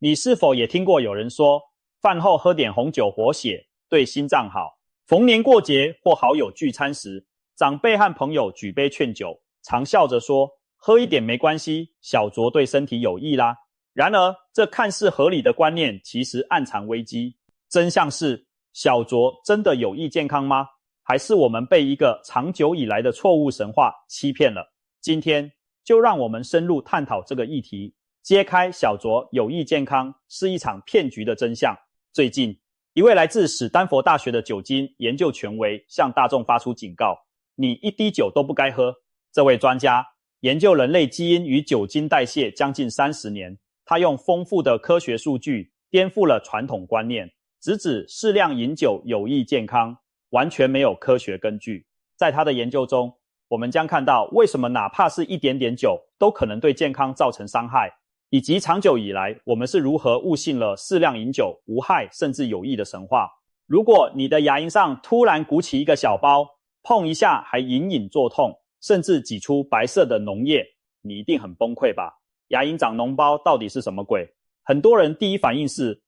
你是否也听过有人说，饭后喝点红酒活血，对心脏好？逢年过节或好友聚餐时，长辈和朋友举杯劝酒，常笑着说，喝一点没关系，小酌对身体有益啦。然而，这看似合理的观念，其实暗藏危机。真相是，小酌真的有益健康吗？还是我们被一个长久以来的错误神话欺骗了？今天就让我们深入探讨这个议题，揭开小酌有益健康是一场骗局的真相。最近，一位来自史丹佛大学的酒精研究权威向大众发出警告，你一滴酒都不该喝。这位专家研究人类基因与酒精代谢将近30年，他用丰富的科学数据颠覆了传统观念，直指适量饮酒有益健康，完全没有科学根据。在他的研究中，我们将看到为什么哪怕是一点点酒都可能对健康造成伤害，以及长久以来我们是如何误信了适量饮酒无害甚至有益的神话。如果你的牙龈上突然鼓起一个小包，碰一下还隐隐作痛，甚至挤出白色的脓液，你一定很崩溃吧？牙龈长脓包到底是什么鬼？很多人第一反应是，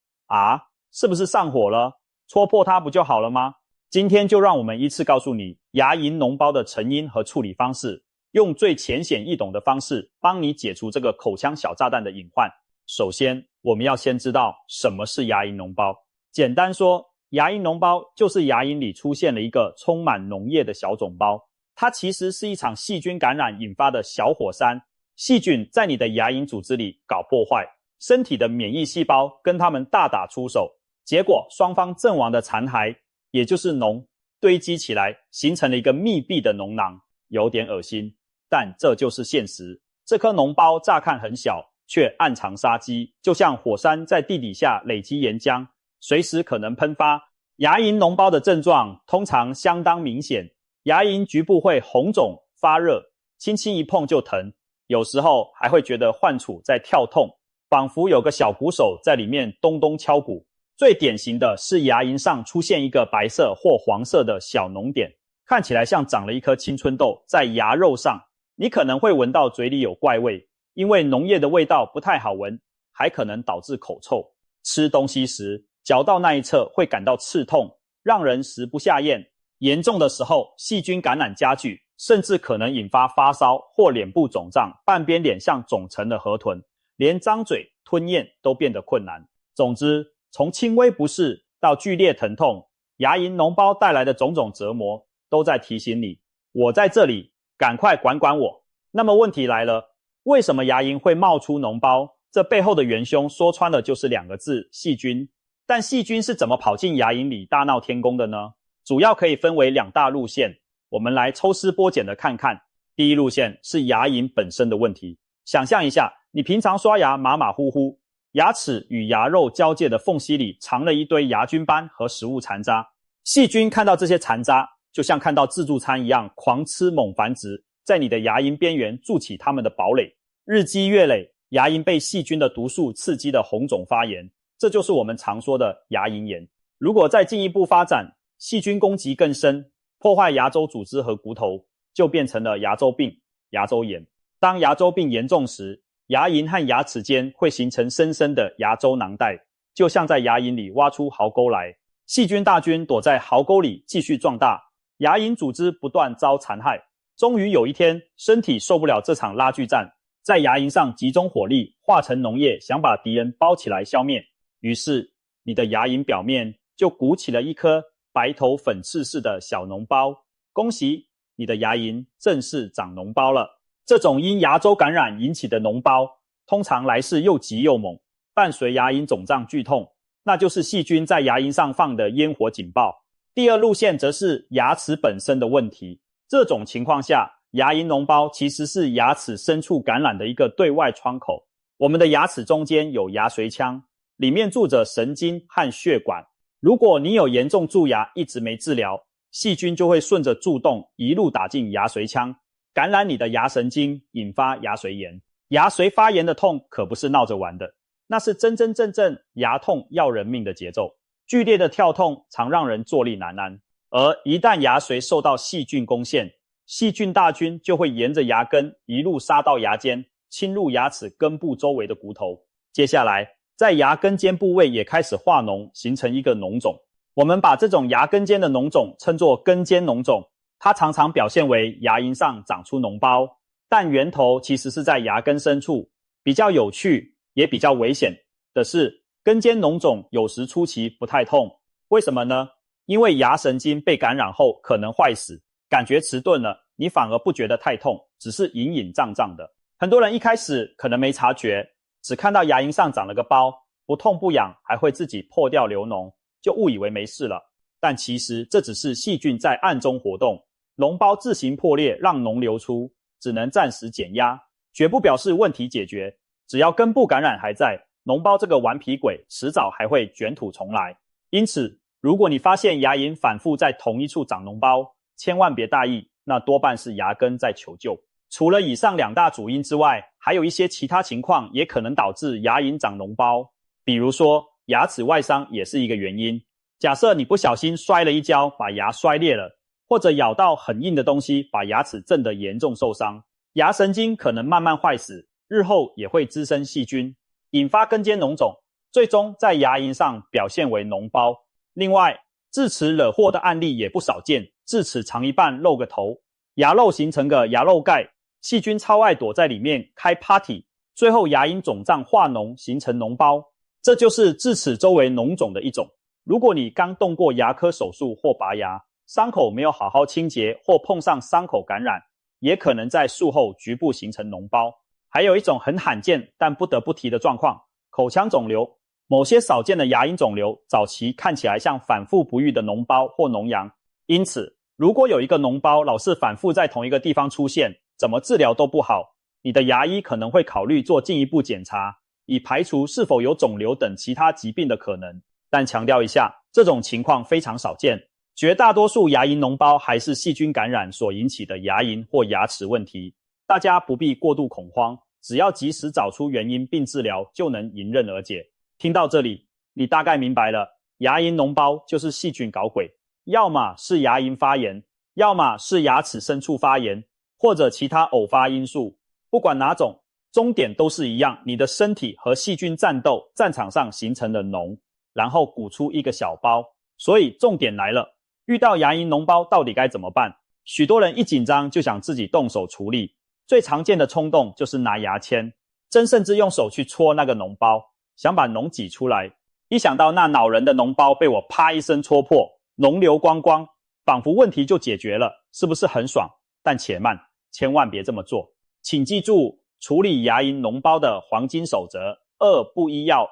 是不是上火了？戳破它不就好了吗？今天就让我们依次告诉你牙龈脓包的成因和处理方式，用最浅显易懂的方式帮你解除这个口腔小炸弹的隐患。首先，我们要先知道什么是牙龈脓包。简单说，牙龈脓包就是牙龈里出现了一个充满脓液的小肿包，它其实是一场细菌感染引发的小火山。细菌在你的牙龈组织里搞破坏，身体的免疫细胞跟它们大打出手，结果双方阵亡的残骸，也就是脓，堆积起来形成了一个密闭的脓囊，有点恶心，但这就是现实。这颗脓包乍看很小，却暗藏杀机，就像火山在地底下累积岩浆，随时可能喷发。牙龈脓包的症状通常相当明显，牙龈局部会红肿发热，轻轻一碰就疼，有时候还会觉得患处在跳痛，仿佛有个小鼓手在里面咚咚敲鼓。最典型的是牙龈上出现一个白色或黄色的小脓点，看起来像长了一颗青春痘在牙肉上。你可能会闻到嘴里有怪味，因为脓液的味道不太好闻，还可能导致口臭。吃东西时，嚼到那一侧会感到刺痛，让人食不下咽。严重的时候，细菌感染加剧，甚至可能引发发烧或脸部肿胀，半边脸像肿成了河豚，连张嘴吞咽都变得困难。总之，从轻微不适到剧烈疼痛，牙龈脓包带来的种种折磨都在提醒你，我在这里，赶快管管我。那么问题来了，为什么牙龈会冒出脓包？这背后的元凶说穿了就是2个字，细菌。但细菌是怎么跑进牙龈里大闹天宫的呢？主要可以分为2大路线，我们来抽丝剥茧的看看。第一路线是牙龈本身的问题。想象一下，你平常刷牙马马虎虎，牙齿与牙肉交界的缝隙里藏了一堆牙菌斑和食物残渣。细菌看到这些残渣，就像看到自助餐一样狂吃猛繁殖，在你的牙龈边缘筑起它们的堡垒。日积月累，牙龈被细菌的毒素刺激的红肿发炎，这就是我们常说的牙龈炎。如果再进一步发展，细菌攻击更深，破坏牙周组织和骨头，就变成了牙周病、牙周炎。当牙周病严重时，牙龈和牙齿间会形成深深的牙周囊袋，就像在牙龈里挖出壕沟来。细菌大军躲在壕沟里继续壮大，牙龈组织不断遭残害。终于有一天，身体受不了这场拉锯战，在牙龈上集中火力，化成脓液，想把敌人包起来消灭。于是，你的牙龈表面就鼓起了一颗白头粉刺似的小脓包。恭喜，你的牙龈正式长脓包了。这种因牙周感染引起的脓包，通常来势又急又猛，伴随牙龈肿胀剧痛，那就是细菌在牙龈上放的烟火警报。第二路线则是牙齿本身的问题。这种情况下，牙龈脓包其实是牙齿深处感染的一个对外窗口。我们的牙齿中间有牙髓腔，里面住着神经和血管。如果你有严重蛀牙一直没治疗，细菌就会顺着蛀洞一路打进牙髓腔，感染你的牙神经，引发牙髓炎。牙髓发炎的痛可不是闹着玩的，那是真真正正牙痛要人命的节奏。剧烈的跳痛常让人坐立难安，而一旦牙髓受到细菌攻陷，细菌大军就会沿着牙根一路杀到牙尖，侵入牙齿根部周围的骨头。接下来，在牙根尖部位也开始化脓，形成一个脓肿。我们把这种牙根尖的脓肿称作根尖脓肿，它常常表现为牙龈上长出脓包，但源头其实是在牙根深处。比较有趣也比较危险的是，根尖脓肿有时初期不太痛，为什么呢？因为牙神经被感染后可能坏死，感觉迟钝了，你反而不觉得太痛，只是隐隐胀胀的。很多人一开始可能没察觉，只看到牙龈上长了个包，不痛不痒，还会自己破掉流脓，就误以为没事了。但其实这只是细菌在暗中活动，脓包自行破裂让脓流出，只能暂时减压，绝不表示问题解决。只要根部感染还在，脓包这个顽皮鬼迟早还会卷土重来。因此，如果你发现牙龈反复在同一处长脓包，千万别大意，那多半是牙根在求救。除了以上2大主因之外，还有一些其他情况也可能导致牙龈长脓包，比如说牙齿外伤也是一个原因。假设你不小心摔了一跤，把牙摔裂了，或者咬到很硬的东西，把牙齿震得严重受伤，牙神经可能慢慢坏死，日后也会滋生细菌，引发根尖脓肿，最终在牙龈上表现为脓包。另外，智齿惹祸的案例也不少见，智齿长一半露个头，牙肉形成个牙肉盖，细菌超爱躲在里面开 party， 最后牙龈肿胀化脓形成脓包，这就是智齿周围脓肿的一种。如果你刚动过牙科手术或拔牙，伤口没有好好清洁或碰上伤口感染，也可能在术后局部形成脓包。还有一种很罕见但不得不提的状况，口腔肿瘤。某些少见的牙龈肿瘤早期看起来像反复不愈的脓包或脓疡，因此如果有一个脓包老是反复在同一个地方出现，怎么治疗都不好，你的牙医可能会考虑做进一步检查，以排除是否有肿瘤等其他疾病的可能。但强调一下，这种情况非常少见，绝大多数牙龈脓包还是细菌感染所引起的牙龈或牙齿问题，大家不必过度恐慌，只要及时找出原因并治疗，就能迎刃而解。听到这里，你大概明白了，牙龈脓包就是细菌搞鬼，要么是牙龈发炎，要么是牙齿深处发炎，或者其他偶发因素。不管哪种，终点都是一样，你的身体和细菌战斗，战场上形成的脓，然后鼓出一个小包。所以重点来了，遇到牙龈脓包到底该怎么办？许多人一紧张就想自己动手处理，最常见的冲动就是拿牙签，真甚至用手去戳那个脓包，想把脓挤出来。一想到那恼人的脓包被我啪一声戳破，脓流光光，仿佛问题就解决了，是不是很爽？但且慢，千万别这么做。请记住处理牙龈脓包的黄金守则：2不医药。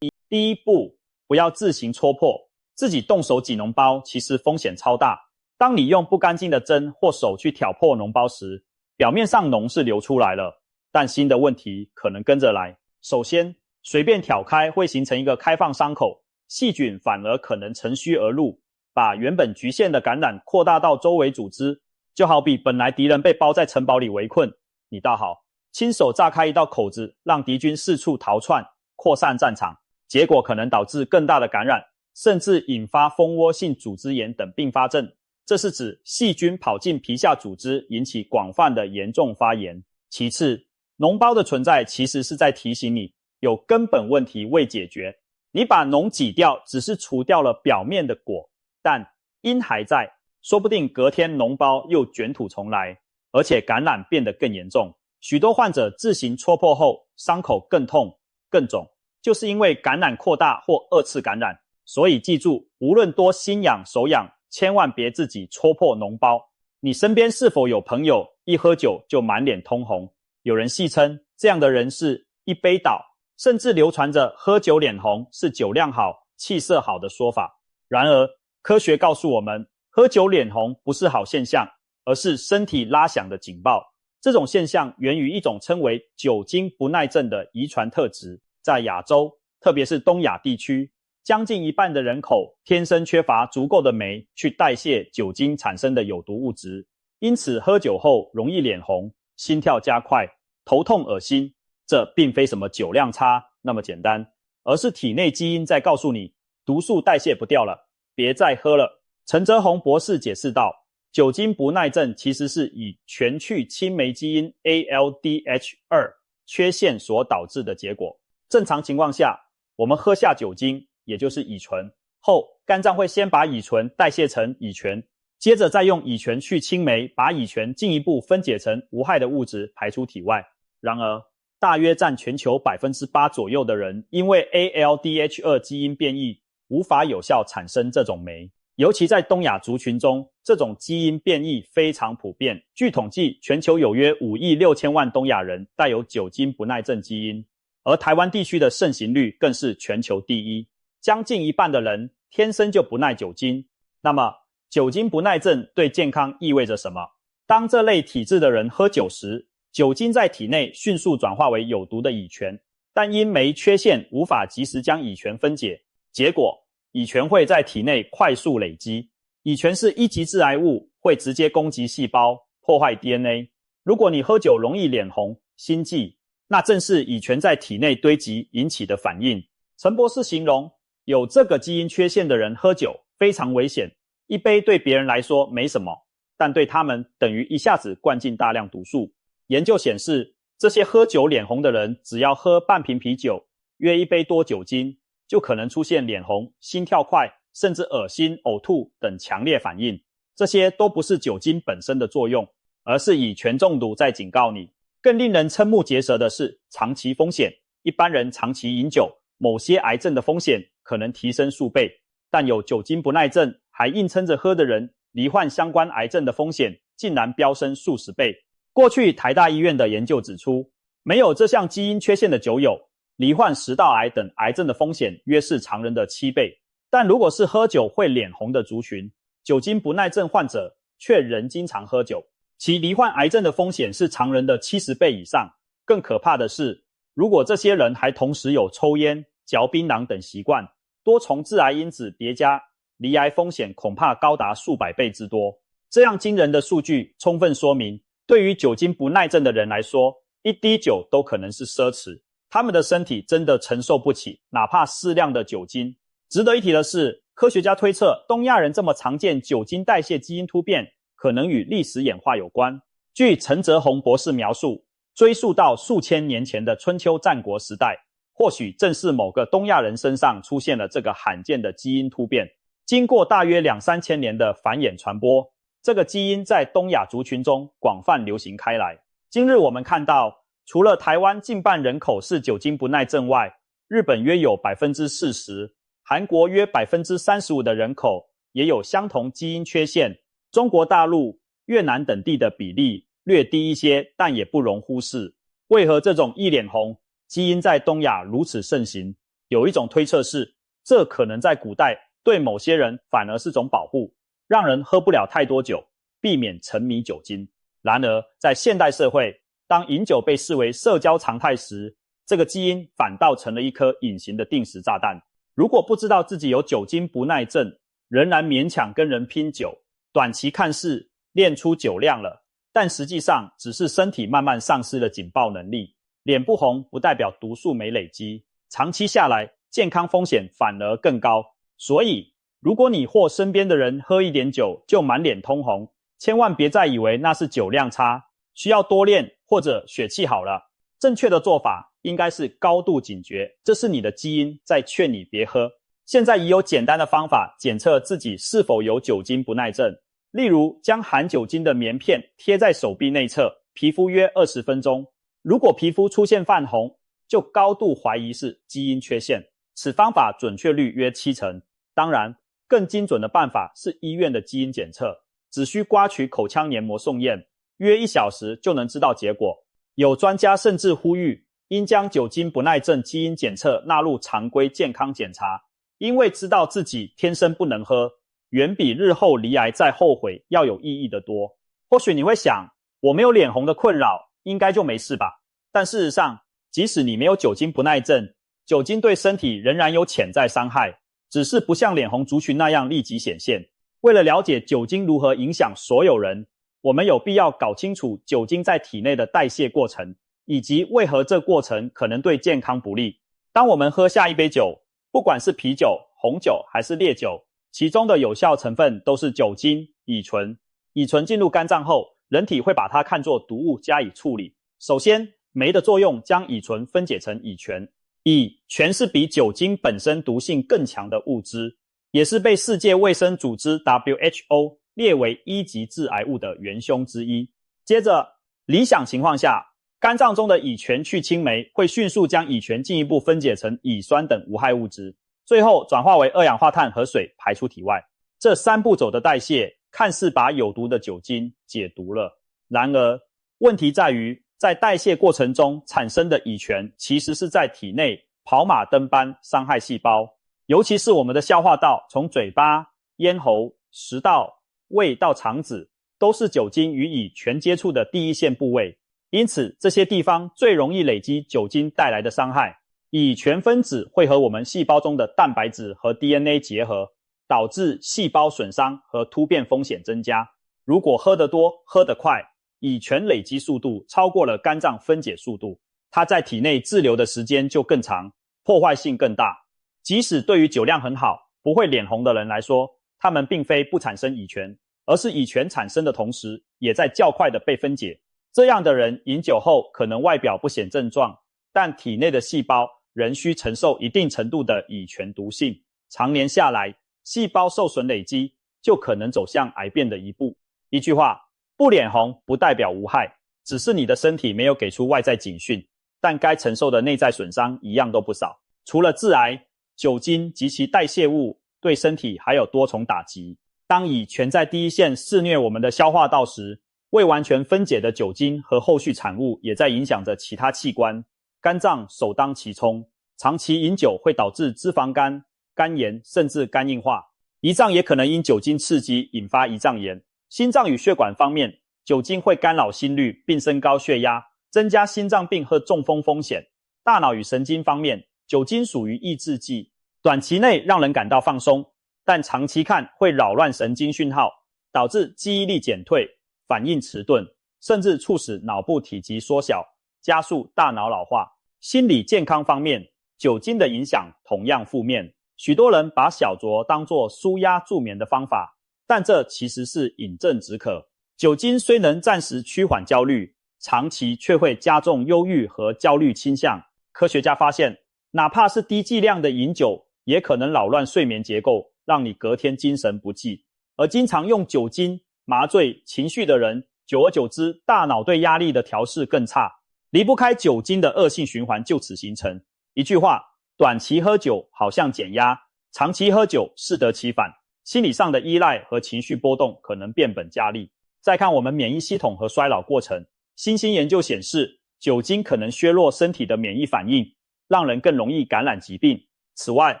第一步，不要自行戳破，自己动手挤脓包其实风险超大。当你用不干净的针或手去挑破脓包时，表面上脓是流出来了，但新的问题可能跟着来。首先，随便挑开会形成一个开放伤口，细菌反而可能乘虚而入，把原本局限的感染扩大到周围组织。就好比本来敌人被包在城堡里围困，你倒好，亲手炸开一道口子，让敌军四处逃窜，扩散战场，结果可能导致更大的感染，甚至引发蜂窝性组织炎等并发症。这是指细菌跑进皮下组织，引起广泛的严重发炎。其次，脓包的存在其实是在提醒你，有根本问题未解决。你把脓挤掉，只是除掉了表面的果，但因还在，说不定隔天脓包又卷土重来，而且感染变得更严重。许多患者自行戳破后，伤口更痛更肿，就是因为感染扩大或二次感染。所以记住，无论多心痒手痒，千万别自己戳破脓包。你身边是否有朋友一喝酒就满脸通红？有人戏称这样的人是一杯倒，甚至流传着喝酒脸红是酒量好气色好的说法。然而科学告诉我们，喝酒脸红不是好现象，而是身体拉响的警报。这种现象源于一种称为酒精不耐症的遗传特质。在亚洲，特别是东亚地区，将近一半的人口天生缺乏足够的酶去代谢酒精产生的有毒物质，因此喝酒后容易脸红、心跳加快、头痛恶心。这并非什么酒量差那么简单，而是体内基因在告诉你，毒素代谢不掉了，别再喝了。陈泽宏博士解释道，酒精不耐症其实是以全去青霉基因 ALDH2 缺陷所导致的结果。正常情况下，我们喝下酒精，也就是乙醇后，肝脏会先把乙醇代谢成乙醛，接着再用乙醛去青霉，把乙醛进一步分解成无害的物质排出体外。然而，大约占全球 8% 左右的人因为 ALDH2 基因变异无法有效产生这种酶，尤其在东亚族群中，这种基因变异非常普遍。据统计，全球有约5亿6千万东亚人带有酒精不耐症基因，而台湾地区的盛行率更是全球第一，将近一半的人天生就不耐酒精。那么，酒精不耐症对健康意味着什么？当这类体质的人喝酒时，酒精在体内迅速转化为有毒的乙醛，但因酶缺陷无法及时将乙醛分解，结果乙醛会在体内快速累积。乙醛是一级致癌物，会直接攻击细胞，破坏 DNA。如果你喝酒容易脸红、心悸，那正是乙醛在体内堆积引起的反应。陈博士形容，有这个基因缺陷的人喝酒非常危险，一杯对别人来说没什么，但对他们等于一下子灌进大量毒素。研究显示，这些喝酒脸红的人，只要喝半瓶啤酒，约一杯多酒精，就可能出现脸红、心跳快，甚至恶心、呕吐等强烈反应。这些都不是酒精本身的作用，而是乙醛中毒在警告你。更令人瞠目结舌的是长期风险，一般人长期饮酒，某些癌症的风险可能提升数倍，但有酒精不耐症还硬撑着喝的人，罹患相关癌症的风险竟然飙升数十倍。过去台大医院的研究指出，没有这项基因缺陷的酒友，罹患食道癌等癌症的风险约是常人的7倍。但如果是喝酒会脸红的族群，酒精不耐症患者却仍经常喝酒，其罹患癌症的风险是常人的70倍以上。更可怕的是，如果这些人还同时有抽烟、嚼槟榔等习惯，多重致癌因子叠加，罹癌风险恐怕高达数百倍之多。这样惊人的数据充分说明，对于酒精不耐症的人来说，一滴酒都可能是奢侈，他们的身体真的承受不起哪怕适量的酒精。值得一提的是，科学家推测东亚人这么常见酒精代谢基因突变，可能与历史演化有关。据陈泽宏博士描述，追溯到数千年前的春秋战国时代，或许正是某个东亚人身上出现了这个罕见的基因突变。经过大约2-3千年的繁衍传播，这个基因在东亚族群中广泛流行开来。今日我们看到，除了台湾近半人口是酒精不耐症外，日本约有 40%， 韩国约 35% 的人口也有相同基因缺陷，中国大陆、越南等地的比例略低一些，但也不容忽视。为何这种易脸红基因在东亚如此盛行？有一种推测是，这可能在古代对某些人反而是种保护，让人喝不了太多酒，避免沉迷酒精。然而，在现代社会，当饮酒被视为社交常态时，这个基因反倒成了一颗隐形的定时炸弹。如果不知道自己有酒精不耐症，仍然勉强跟人拼酒，短期看似练出酒量了，但实际上只是身体慢慢丧失了警报能力。脸不红不代表毒素没累积，长期下来健康风险反而更高。所以如果你或身边的人喝一点酒就满脸通红，千万别再以为那是酒量差，需要多练或者血气好了。正确的做法应该是高度警觉，这是你的基因在劝你别喝。现在已有简单的方法检测自己是否有酒精不耐症，例如将含酒精的棉片贴在手臂内侧，皮肤约20分钟。如果皮肤出现泛红，就高度怀疑是基因缺陷。此方法准确率约70%。当然，更精准的办法是医院的基因检测，只需刮取口腔黏膜送验，约1小时就能知道结果。有专家甚至呼吁，应将酒精不耐症基因检测纳入常规健康检查，因为知道自己天生不能喝，远比日后罹癌再后悔要有意义的多。或许你会想，我没有脸红的困扰，应该就没事吧？但事实上，即使你没有酒精不耐症，酒精对身体仍然有潜在伤害，只是不像脸红族群那样立即显现。为了了解酒精如何影响所有人，我们有必要搞清楚酒精在体内的代谢过程，以及为何这过程可能对健康不利。当我们喝下一杯酒，不管是啤酒、红酒还是烈酒，其中的有效成分都是酒精、乙醇。乙醇进入肝脏后，人体会把它看作毒物加以处理。首先，酶的作用将乙醇分解成乙醛，乙醛是比酒精本身毒性更强的物质，也是被世界卫生组织 WHO 列为1级致癌物的元凶之一。接着，理想情况下，肝脏中的乙醛去氢酶会迅速将乙醛进一步分解成乙酸等无害物质，最后转化为二氧化碳和水排出体外。这3步走的代谢看似把有毒的酒精解毒了，然而问题在于在代谢过程中产生的乙醛其实是在体内跑马灯般伤害细胞，尤其是我们的消化道，从嘴巴、咽喉、食道、胃到肠子，都是酒精与乙醛接触的第一线部位，因此这些地方最容易累积酒精带来的伤害。乙醛分子会和我们细胞中的蛋白质和 DNA 结合，导致细胞损伤和突变风险增加。如果喝得多、喝得快，乙醛累积速度超过了肝脏分解速度，它在体内滞留的时间就更长，破坏性更大。即使对于酒量很好、不会脸红的人来说，他们并非不产生乙醛，而是乙醛产生的同时，也在较快的被分解。这样的人饮酒后可能外表不显症状，但体内的细胞仍需承受一定程度的乙醛毒性，常年下来，细胞受损累积，就可能走向癌变的一步。一句话，不脸红不代表无害，只是你的身体没有给出外在警讯，但该承受的内在损伤一样都不少。除了致癌，酒精及其代谢物对身体还有多重打击。当乙醛在第一线肆虐我们的消化道时，未完全分解的酒精和后续产物也在影响着其他器官，肝脏首当其冲。长期饮酒会导致脂肪肝、肝炎甚至肝硬化，胰脏也可能因酒精刺激引发胰脏炎。心脏与血管方面，酒精会干扰心率并升高血压，增加心脏病和中风风险。大脑与神经方面，酒精属于抑制剂，短期内让人感到放松，但长期看会扰乱神经讯号，导致记忆力减退、反应迟钝，甚至促使脑部体积缩小，加速大脑老化。心理健康方面，酒精的影响同样负面。许多人把小酌当作舒压助眠的方法，但这其实是饮鸩止渴。酒精虽能暂时趋缓焦虑，长期却会加重忧郁和焦虑倾向。科学家发现，哪怕是低剂量的饮酒，也可能扰乱睡眠结构，让你隔天精神不济。而经常用酒精麻醉情绪的人，久而久之，大脑对压力的调适更差，离不开酒精的恶性循环就此形成。一句话，短期喝酒好像减压，长期喝酒适得其反，心理上的依赖和情绪波动可能变本加厉。再看我们免疫系统和衰老过程，新兴研究显示，酒精可能削弱身体的免疫反应，让人更容易感染疾病。此外，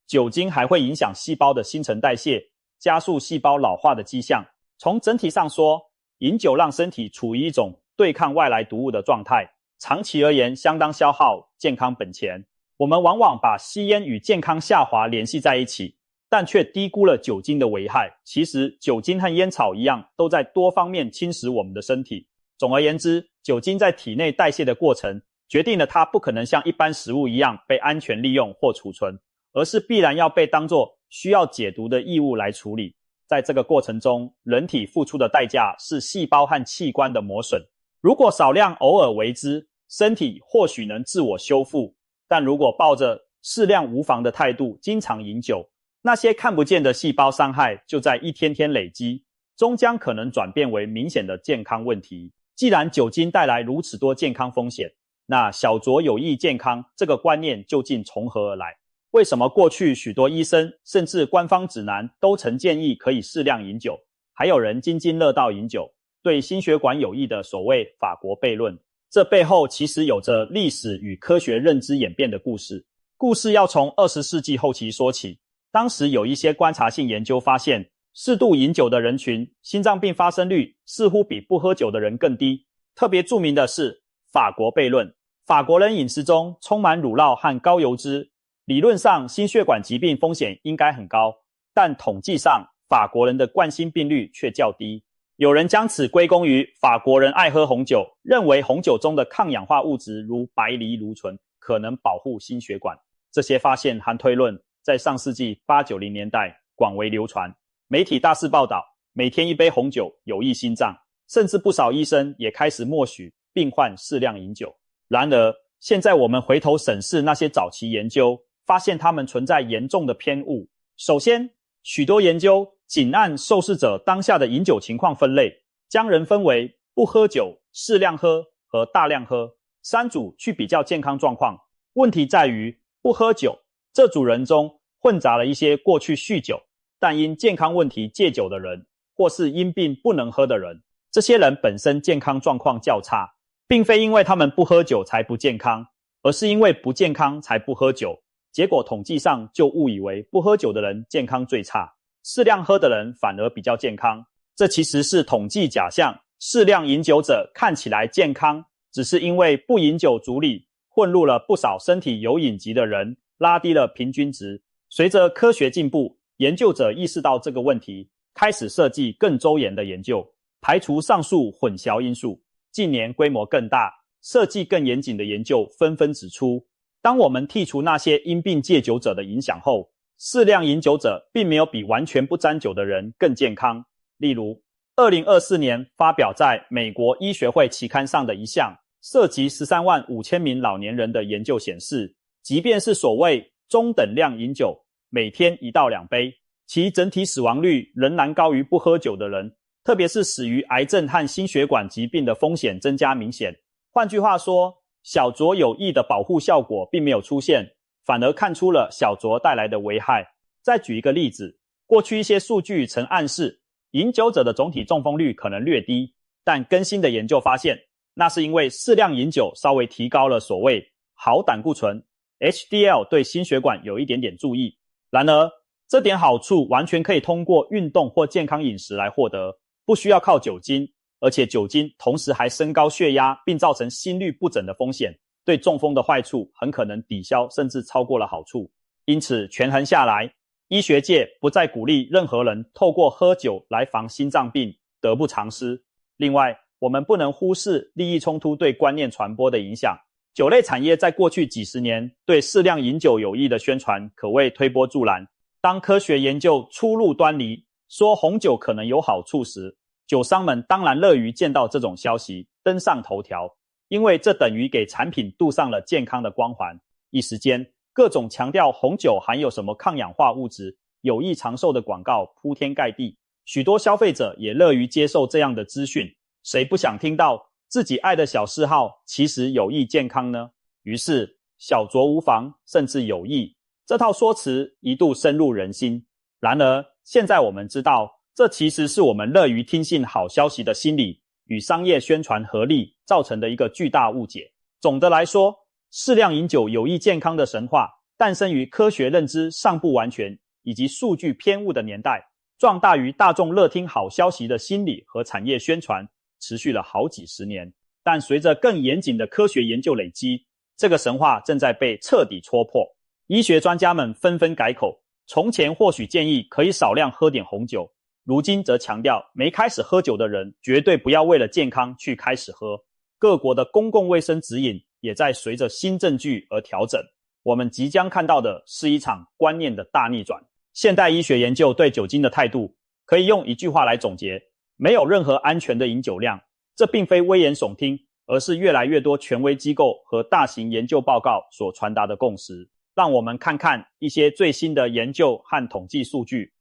酒精还会影响细胞的新陈代谢，加速细胞老化的迹象。从整体上说，饮酒让身体处于一种对抗外来毒物的状态，长期而言相当消耗健康本钱。我们往往把吸烟与健康下滑联系在一起，但却低估了酒精的危害。其实酒精和烟草一样，都在多方面侵蚀我们的身体。总而言之，酒精在体内代谢的过程，决定了它不可能像一般食物一样被安全利用或储存，而是必然要被当作需要解毒的异物来处理。在这个过程中，人体付出的代价是细胞和器官的磨损。如果少量偶尔为之，身体或许能自我修复，但如果抱着适量无妨的态度经常饮酒，那些看不见的细胞伤害就在一天天累积，终将可能转变为明显的健康问题。既然酒精带来如此多健康风险，那小酌有益健康这个观念究竟从何而来？为什么过去许多医生甚至官方指南都曾建议可以适量饮酒，还有人津津乐道饮酒，对心血管有益的所谓法国悖论？这背后其实有着历史与科学认知演变的故事。故事要从20世纪后期说起。当时有一些观察性研究发现，适度饮酒的人群，心脏病发生率似乎比不喝酒的人更低。特别著名的是法国悖论。法国人饮食中充满乳酪和高油脂，理论上心血管疾病风险应该很高，但统计上法国人的冠心病率却较低。有人将此归功于法国人爱喝红酒，认为红酒中的抗氧化物质如白藜芦醇可能保护心血管。这些发现和推论在上世纪80-90年代广为流传，媒体大肆报道每天一杯红酒有益心脏，甚至不少医生也开始默许病患适量饮酒。然而现在我们回头审视那些早期研究，发现它们存在严重的偏误。首先，许多研究仅按受试者当下的饮酒情况分类，将人分为不喝酒、适量喝和大量喝三组去比较健康状况。问题在于不喝酒这组人中混杂了一些过去酗酒但因健康问题戒酒的人，或是因病不能喝的人。这些人本身健康状况较差，并非因为他们不喝酒才不健康，而是因为不健康才不喝酒。结果统计上就误以为不喝酒的人健康最差，适量喝的人反而比较健康。这其实是统计假象，适量饮酒者看起来健康，只是因为不饮酒组里混入了不少身体有隐疾的人，拉低了平均值。随着科学进步，研究者意识到这个问题，开始设计更周延的研究，排除上述混淆因素。近年规模更大、设计更严谨的研究纷纷指出，当我们剔除那些因病戒酒者的影响后，适量饮酒者并没有比完全不沾酒的人更健康。例如2024年发表在美国医学会期刊上的一项涉及13万5千名老年人的研究显示，即便是所谓中等量饮酒，每天1到2杯，其整体死亡率仍然高于不喝酒的人，特别是死于癌症和心血管疾病的风险增加明显。换句话说，小酌有益的保护效果并没有出现，反而看出了小酌带来的危害。再举一个例子，过去一些数据曾暗示饮酒者的总体中风率可能略低，但更新的研究发现，那是因为适量饮酒稍微提高了所谓好胆固醇 HDL 对心血管有一点点注意。然而这点好处完全可以通过运动或健康饮食来获得，不需要靠酒精，而且酒精同时还升高血压并造成心律不整的风险，对中风的坏处很可能抵消甚至超过了好处。因此权衡下来，医学界不再鼓励任何人透过喝酒来防心脏病，得不偿失。另外，我们不能忽视利益冲突对观念传播的影响。酒类产业在过去几十年对适量饮酒有益的宣传可谓推波助澜。当科学研究初露端倪，说红酒可能有好处时，酒商们当然乐于见到这种消息登上头条，因为这等于给产品镀上了健康的光环。一时间，各种强调红酒含有什么抗氧化物质、有益长寿的广告铺天盖地，许多消费者也乐于接受这样的资讯。谁不想听到自己爱的小嗜好其实有益健康呢？于是小酌无妨，甚至有益，这套说辞一度深入人心。然而现在我们知道，这其实是我们乐于听信好消息的心理与商业宣传合力造成的一个巨大误解。总的来说，适量饮酒有益健康的神话诞生于科学认知尚不完全以及数据偏误的年代，壮大于大众乐听好消息的心理和产业宣传，持续了好几十年。但随着更严谨的科学研究累积，这个神话正在被彻底戳破。医学专家们纷纷改口，从前或许建议可以少量喝点红酒，如今则强调没开始喝酒的人绝对不要为了健康去开始喝。各国的公共卫生指引也在随着新证据而调整。我们即将看到的是一场观念的大逆转。现代医学研究对酒精的态度可以用一句话来总结：没有任何安全的饮酒量。这并非危言耸听，而是越来越多权威机构和大型研究报告所传达的共识。让我们看看一些最新的研究和统计数据。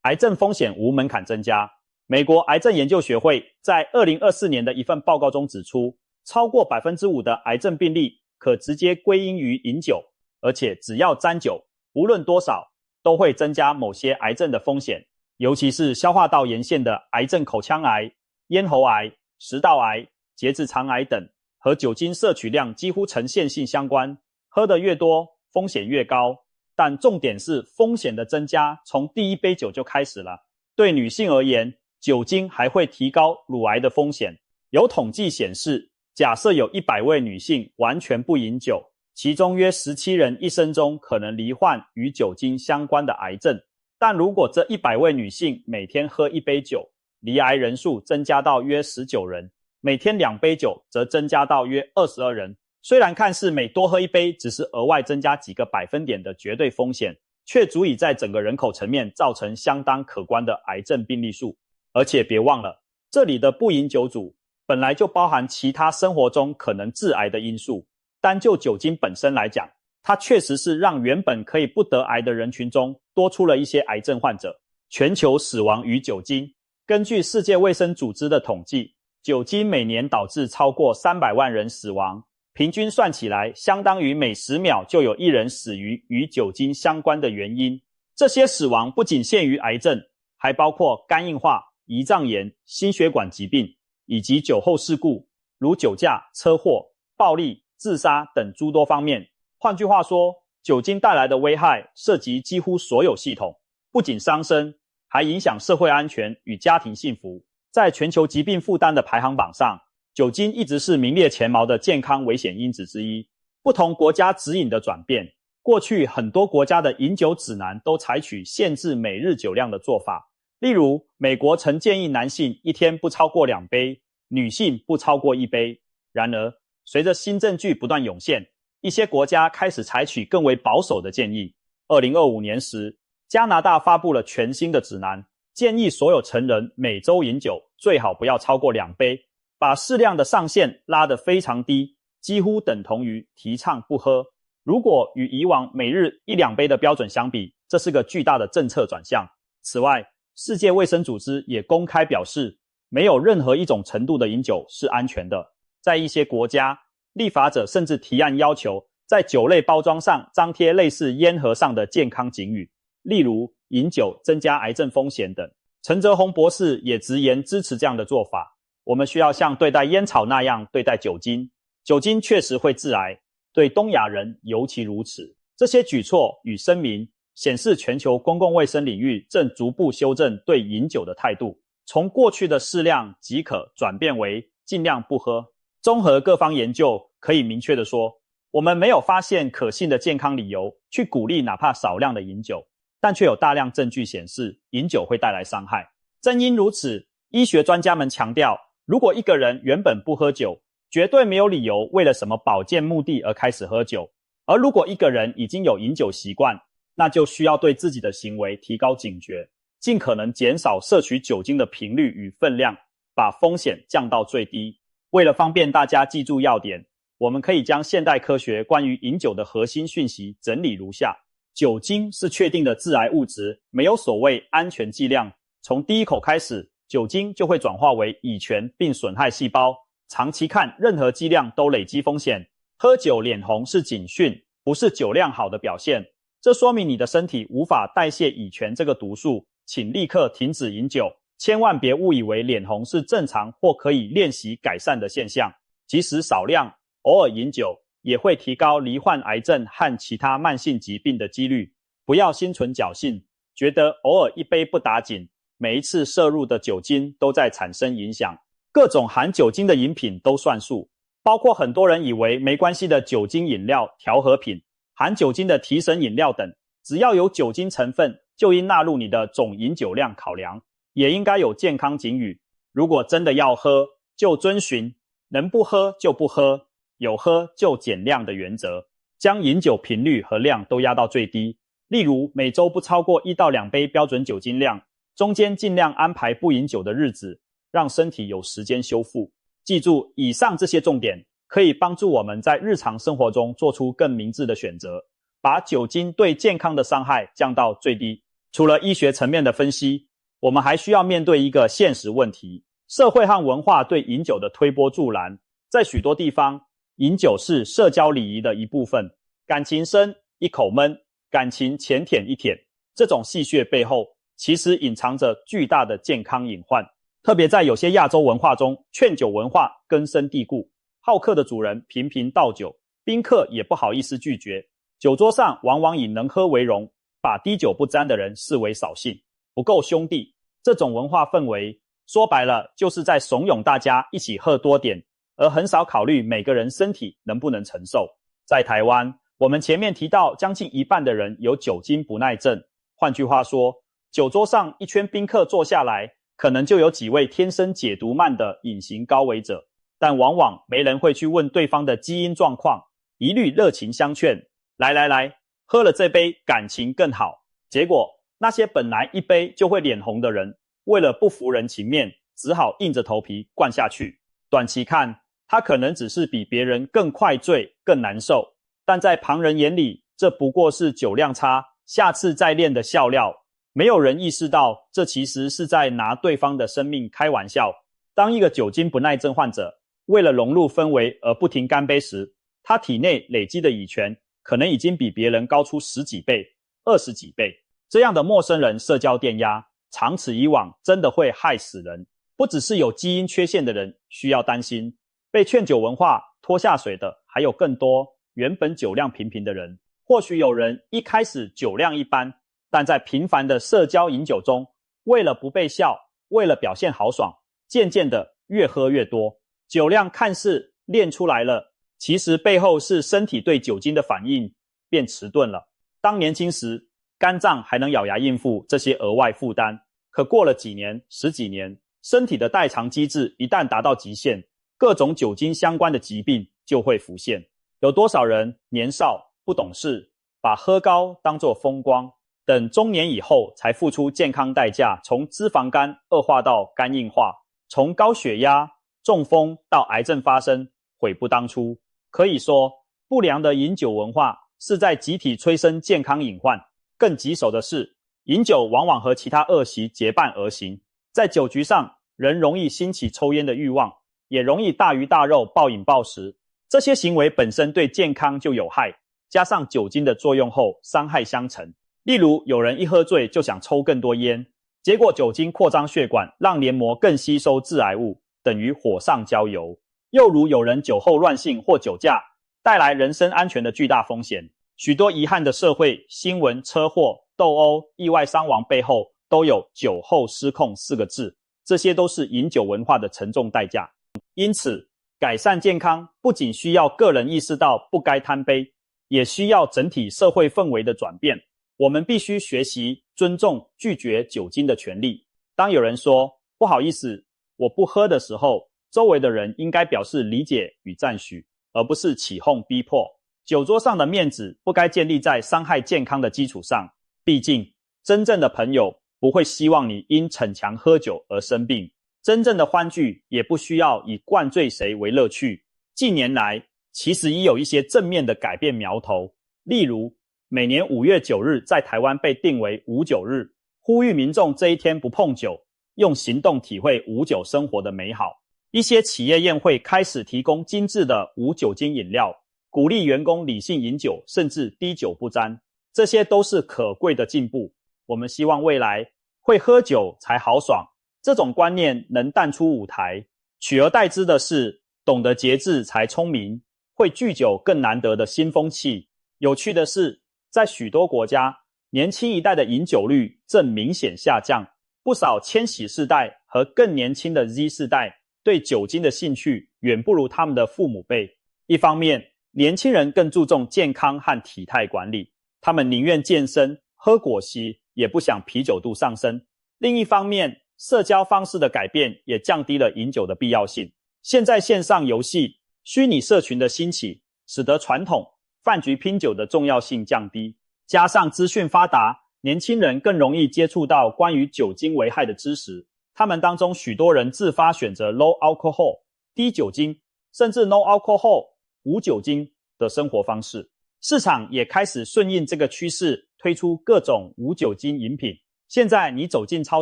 癌症风险无门槛增加。美国癌症研究学会在2024年的一份报告中指出，超过 5% 的癌症病例可直接归因于饮酒，而且只要沾酒，无论多少，都会增加某些癌症的风险，尤其是消化道沿线的癌症口腔癌、咽喉癌、食道癌、结直肠癌等，和酒精摄取量几乎呈线性相关，喝得越多，风险越高。但重点是风险的增加从第一杯酒就开始了。对女性而言，酒精还会提高乳癌的风险。有统计显示，假设有100位女性完全不饮酒，其中约17人一生中可能罹患与酒精相关的癌症。但如果这100位女性每天喝1杯酒，罹癌人数增加到约19人，每天2杯酒则增加到约22人。虽然看似每多喝1杯只是额外增加几个百分点的绝对风险，却足以在整个人口层面造成相当可观的癌症病例数。而且别忘了，这里的不饮酒组本来就包含其他生活中可能致癌的因素。单就酒精本身来讲，它确实是让原本可以不得癌的人群中多出了一些癌症患者。全球死亡于酒精，根据世界卫生组织的统计，酒精每年导致超过300万人死亡，平均算起来相当于每10秒就有1人死于与酒精相关的原因。这些死亡不仅限于癌症，还包括肝硬化、胰脏炎、心血管疾病，以及酒后事故，如酒驾、车祸、暴力、自杀等诸多方面。换句话说，酒精带来的危害涉及几乎所有系统，不仅伤身，还影响社会安全与家庭幸福。在全球疾病负担的排行榜上，酒精一直是名列前茅的健康危险因子之一。不同国家指引的转变，过去很多国家的饮酒指南都采取限制每日酒量的做法。例如，美国曾建议男性一天不超过2杯，女性不超过1杯。然而，随着新证据不断涌现，一些国家开始采取更为保守的建议。2025年时，加拿大发布了全新的指南，建议所有成人每周饮酒最好不要超过2杯，把适量的上限拉得非常低，几乎等同于提倡不喝。如果与以往每日1-2杯的标准相比，这是个巨大的政策转向。此外，世界卫生组织也公开表示，没有任何一种程度的饮酒是安全的。在一些国家，立法者甚至提案要求在酒类包装上张贴类似烟盒上的健康警语，例如饮酒增加癌症风险等。陈泽宏博士也直言支持这样的做法。我们需要像对待烟草那样对待酒精。酒精确实会致癌，对东亚人尤其如此。这些举措与声明显示全球公共卫生领域正逐步修正对饮酒的态度，从过去的适量即可转变为尽量不喝。综合各方研究，可以明确地说，我们没有发现可信的健康理由去鼓励哪怕少量的饮酒，但却有大量证据显示饮酒会带来伤害。正因如此，医学专家们强调，如果一个人原本不喝酒，绝对没有理由为了什么保健目的而开始喝酒。而如果一个人已经有饮酒习惯，那就需要对自己的行为提高警觉，尽可能减少摄取酒精的频率与分量，把风险降到最低。为了方便大家记住要点，我们可以将现代科学关于饮酒的核心讯息整理如下。酒精是确定的致癌物质，没有所谓安全剂量。从第一口开始，酒精就会转化为乙醛并损害细胞。长期看，任何剂量都累积风险。喝酒脸红是警讯，不是酒量好的表现。这说明你的身体无法代谢乙醛这个毒素，请立刻停止饮酒。千万别误以为脸红是正常或可以练习改善的现象，即使少量，偶尔饮酒也会提高罹患癌症和其他慢性疾病的几率。不要心存侥幸，觉得偶尔一杯不打紧，每一次摄入的酒精都在产生影响。各种含酒精的饮品都算数，包括很多人以为没关系的酒精饮料、调和品、含酒精的提神饮料等，只要有酒精成分，就应纳入你的总饮酒量考量。也应该有健康警语，如果真的要喝，就遵循能不喝就不喝，有喝就减量的原则，将饮酒频率和量都压到最低。例如，每周不超过1到2杯标准酒精量，中间尽量安排不饮酒的日子，让身体有时间修复。记住，以上这些重点可以帮助我们在日常生活中做出更明智的选择，把酒精对健康的伤害降到最低。除了医学层面的分析，我们还需要面对一个现实问题，社会和文化对饮酒的推波助澜。在许多地方，饮酒是社交礼仪的一部分，感情深一口闷，感情浅舔一舔，这种戏谑背后其实隐藏着巨大的健康隐患。特别在有些亚洲文化中，劝酒文化根深蒂固，好客的主人频频倒酒，宾客也不好意思拒绝，酒桌上往往以能喝为荣，把滴酒不沾的人视为扫兴，不够兄弟。这种文化氛围说白了就是在怂恿大家一起喝多点，而很少考虑每个人身体能不能承受。在台湾，我们前面提到将近一半的人有酒精不耐症，换句话说，酒桌上一圈宾客坐下来，可能就有几位天生解毒慢的隐形高危者，但往往没人会去问对方的基因状况，一律热情相劝，来，喝了这杯感情更好。结果那些本来一杯就会脸红的人，为了不服人情面，只好硬着头皮灌下去。短期看，他可能只是比别人更快醉、更难受，但在旁人眼里，这不过是酒量差，下次再练的笑料。没有人意识到，这其实是在拿对方的生命开玩笑。当一个酒精不耐症患者为了融入氛围而不停干杯时，他体内累积的乙醛可能已经比别人高出10几倍、20几倍。这样的陌生人社交电压，长此以往真的会害死人。不只是有基因缺陷的人需要担心，被劝酒文化拖下水的还有更多原本酒量平平的人。或许有人一开始酒量一般，但在频繁的社交饮酒中，为了不被笑，为了表现豪爽，渐渐的越喝越多。酒量看似练出来了，其实背后是身体对酒精的反应变迟钝了。当年轻时，肝脏还能咬牙应付这些额外负担，可过了几年、10几年，身体的代偿机制一旦达到极限，各种酒精相关的疾病就会浮现。有多少人年少不懂事，把喝高当作风光，等中年以后才付出健康代价，从脂肪肝恶化到肝硬化，从高血压、中风到癌症发生，悔不当初。可以说，不良的饮酒文化是在集体催生健康隐患。更棘手的是，饮酒往往和其他恶习结伴而行。在酒局上，人容易兴起抽烟的欲望，也容易大鱼大肉、暴饮暴食。这些行为本身对健康就有害，加上酒精的作用后，伤害相乘。例如，有人一喝醉就想抽更多烟，结果酒精扩张血管，让黏膜更吸收致癌物，等于火上浇油。又如有人酒后乱性或酒驾，带来人身安全的巨大风险。许多遗憾的社会新闻、车祸、斗殴、意外伤亡背后都有酒后失控4个字，这些都是饮酒文化的沉重代价。因此，改善健康不仅需要个人意识到不该贪杯，也需要整体社会氛围的转变。我们必须学习尊重拒绝酒精的权利。当有人说不好意思，我不喝的时候，周围的人应该表示理解与赞许，而不是起哄逼迫。酒桌上的面子不该建立在伤害健康的基础上，毕竟真正的朋友不会希望你因逞强喝酒而生病，真正的欢聚也不需要以灌醉谁为乐趣。近年来，其实已有一些正面的改变苗头，例如每年5月9日在台湾被定为无酒日，呼吁民众这一天不碰酒，用行动体会无酒生活的美好。一些企业宴会开始提供精致的无酒精饮料，鼓励员工理性饮酒，甚至滴酒不沾，这些都是可贵的进步。我们希望未来会喝酒才豪爽这种观念能淡出舞台，取而代之的是懂得节制才聪明，会酗酒更难得的新风气。有趣的是，在许多国家，年轻一代的饮酒率正明显下降，不少千禧世代和更年轻的 Z 世代对酒精的兴趣远不如他们的父母辈。一方面，年轻人更注重健康和体态管理，他们宁愿健身、喝果昔，也不想啤酒肚上升。另一方面，社交方式的改变也降低了饮酒的必要性。现在线上游戏、虚拟社群的兴起，使得传统饭局拼酒的重要性降低。加上资讯发达，年轻人更容易接触到关于酒精危害的知识。他们当中许多人自发选择 low alcohol 低酒精，甚至 no alcohol 无酒精的生活方式。市场也开始顺应这个趋势，推出各种无酒精饮品。现在你走进超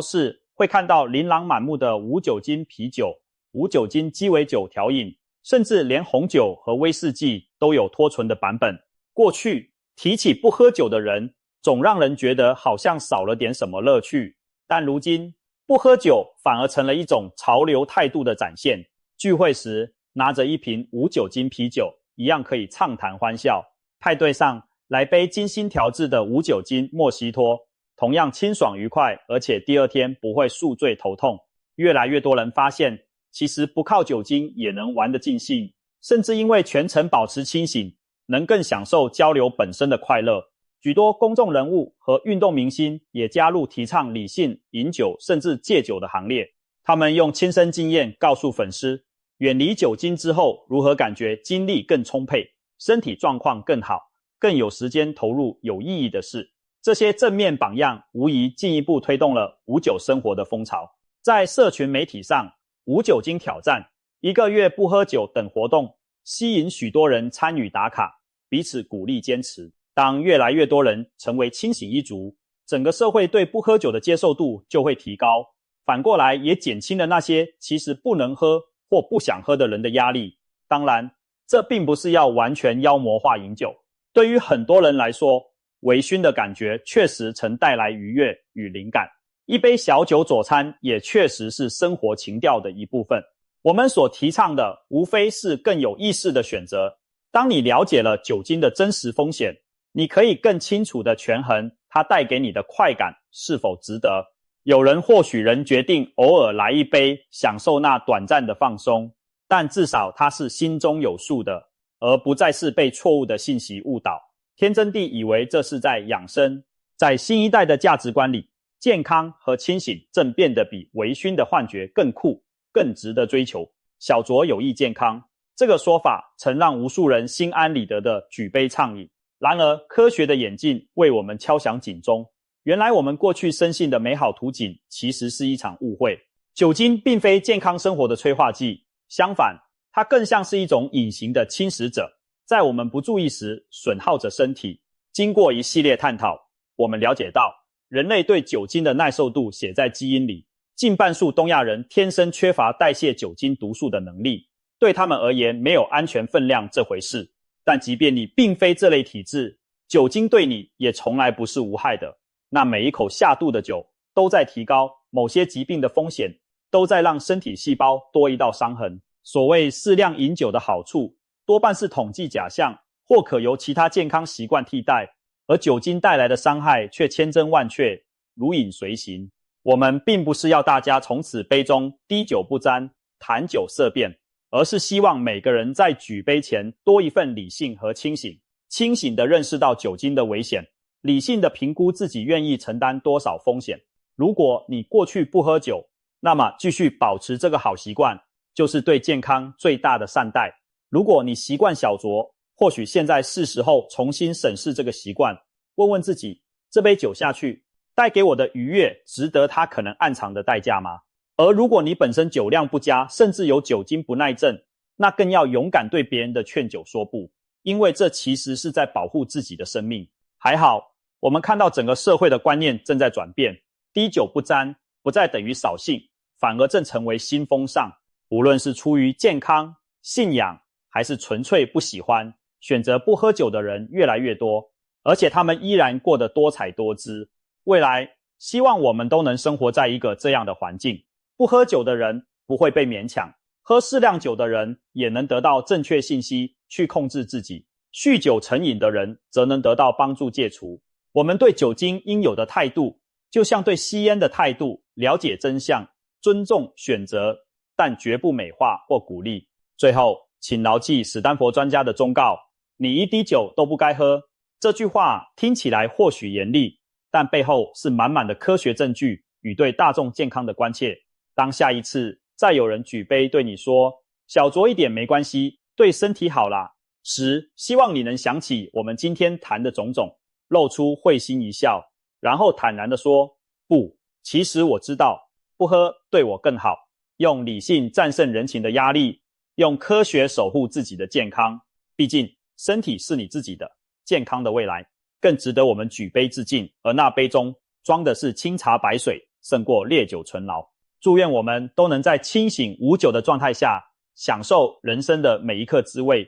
市，会看到琳琅满目的无酒精啤酒、无酒精鸡尾酒调饮，甚至连红酒和威士忌都有脱醇的版本。过去提起不喝酒的人，总让人觉得好像少了点什么乐趣，但如今不喝酒反而成了一种潮流态度的展现。聚会时拿着一瓶无酒精啤酒，一样可以畅谈欢笑。派对上来杯精心调制的无酒精莫西托，同样清爽愉快，而且第二天不会宿醉头痛。越来越多人发现，其实不靠酒精也能玩得尽兴，甚至因为全程保持清醒，能更享受交流本身的快乐。许多公众人物和运动明星也加入提倡理性饮酒甚至戒酒的行列。他们用亲身经验告诉粉丝，远离酒精之后如何感觉精力更充沛，身体状况更好，更有时间投入有意义的事。这些正面榜样无疑进一步推动了无酒生活的风潮。在社群媒体上，无酒精挑战1个月不喝酒等活动，吸引许多人参与打卡，彼此鼓励坚持。当越来越多人成为清醒一族，整个社会对不喝酒的接受度就会提高，反过来也减轻了那些其实不能喝或不想喝的人的压力。当然，这并不是要完全妖魔化饮酒，对于很多人来说，微醺的感觉确实曾带来愉悦与灵感，一杯小酒佐餐也确实是生活情调的一部分。我们所提倡的无非是更有意识的选择。当你了解了酒精的真实风险，你可以更清楚地权衡它带给你的快感是否值得。有人或许仍决定偶尔来一杯，享受那短暂的放松，但至少他是心中有数的，而不再是被错误的信息误导，天真地以为这是在养生。在新一代的价值观里，健康和清醒正变得比微醺的幻觉更酷，更值得追求。小酌有益健康，这个说法曾让无数人心安理得地举杯畅饮。然而，科学的演进为我们敲响警钟。原来我们过去深信的美好图景其实是一场误会。酒精并非健康生活的催化剂，相反，它更像是一种隐形的侵蚀者，在我们不注意时损耗着身体。经过一系列探讨，我们了解到人类对酒精的耐受度写在基因里，近半数东亚人天生缺乏代谢酒精毒素的能力，对他们而言没有安全分量这回事。但即便你并非这类体质，酒精对你也从来不是无害的。那每一口下肚的酒都在提高某些疾病的风险，都在让身体细胞多一道伤痕。所谓适量饮酒的好处，多半是统计假象，或可由其他健康习惯替代，而酒精带来的伤害却千真万确，如影随形。我们并不是要大家从此杯中滴酒不沾，谈酒色变，而是希望每个人在举杯前多一份理性和清醒，清醒地认识到酒精的危险，理性地评估自己愿意承担多少风险。如果你过去不喝酒，那么继续保持这个好习惯，就是对健康最大的善待。如果你习惯小酌，或许现在是时候重新审视这个习惯，问问自己，这杯酒下去，带给我的愉悦值得它可能暗藏的代价吗？而如果你本身酒量不佳，甚至有酒精不耐症，那更要勇敢对别人的劝酒说不，因为这其实是在保护自己的生命。还好，我们看到整个社会的观念正在转变，滴酒不沾不再等于扫兴，反而正成为新风尚。无论是出于健康、信仰，还是纯粹不喜欢，选择不喝酒的人越来越多，而且他们依然过得多彩多姿。未来，希望我们都能生活在一个这样的环境。不喝酒的人不会被勉强，喝适量酒的人也能得到正确信息去控制自己，酗酒成瘾的人则能得到帮助戒除。我们对酒精应有的态度，就像对吸烟的态度，了解真相，尊重选择，但绝不美化或鼓励。最后，请牢记史丹佛专家的忠告，你一滴酒都不该喝。这句话听起来或许严厉，但背后是满满的科学证据与对大众健康的关切。当下一次再有人举杯对你说小酌一点没关系，对身体好啦时，希望你能想起我们今天谈的种种，露出会心一笑，然后坦然地说，不，其实我知道不喝对我更好。用理性战胜人情的压力，用科学守护自己的健康。毕竟身体是你自己的，健康的未来更值得我们举杯致敬，而那杯中装的是清茶白水，胜过烈酒醇醪。祝愿我们都能在清醒无酒的状态下，享受人生的每一刻滋味，